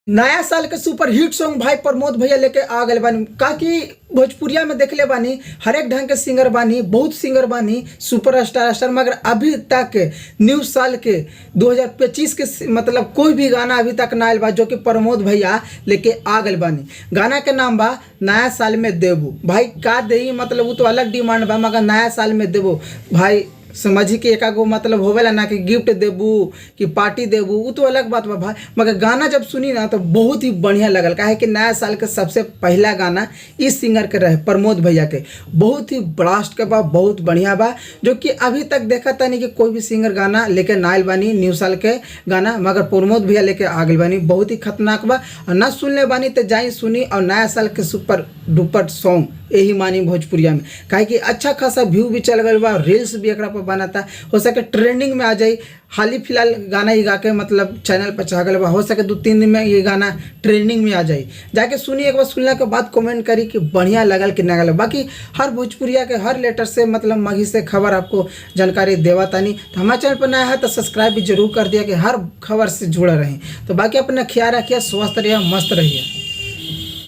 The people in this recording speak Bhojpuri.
नया साल के सुपर हिट सॉन्ग भाई प्रमोद भैया लेके आ गए बानी। का कि भोजपुरिया में देखले बानी हर एक ढंग के सिंगर बानी, बहुत सिंगर बानी, सुपर स्टार मगर अभी तक न्यू साल के 2025 के मतलब कोई भी गाना अभी तक ना आयल बा जो कि प्रमोद भैया लेके आ गए बानी। गाना के नाम बा नया साल में देबू। भाई का देई मतलब वो तो अलग डिमांड बा, मगर नया साल में देबू भाई समझी कि एकागो मतलब होवेला ना कि गिफ्ट देबू कि पार्टी देबू, वो तो अलग बात बा भाई। मगर गाना जब सुनी ना तो बहुत ही बढ़िया लगल। काहे कि नया साल के सबसे पहला गाना इस सिंगर के रहे प्रमोद भैया के, बहुत ही ब्लास्ट के बा, बहुत बढ़िया बा। जो कि अभी तक देखा था नहीं कि कोई भी सिंगर गाना लेके ना आइल बानी न्यू साल के गाना, मगर प्रमोद भैया लेके आ गई बानी। बहुत ही खतरनाक बा और ना सुनले बानी तो जाई सुनी। और नया साल के सुपर डुपर सॉन्ग यही मानी भोजपुरिया में, काहे कि अच्छा खासा व्यू भी चल गई बा, रील्स भी एक पर बनाता, हो सके ट्रेंडिंग में आ जाए। हाल ही फिलहाल गाना ही गा के मतलब चैनल पर चढ़ा गया बा, हो सके 2-3 दिन में ये गाना ट्रेंडिंग में आ जाए। जाके सुनी, एक बार सुनने के बाद कमेंट करी कि बढ़िया लगल कि ना लगल। बाकी हर भोजपुरिया के हर लेटर से मतलब मगी से खबर आपको जानकारी देवा तानी। तो हमारे चैनल पर नया है तो सब्सक्राइब भी जरूर कर दिया कि हर खबर से जुड़ा रहें। तो बाकी अपना ख्याल रखिए, स्वस्थ रहिए, मस्त रहिए।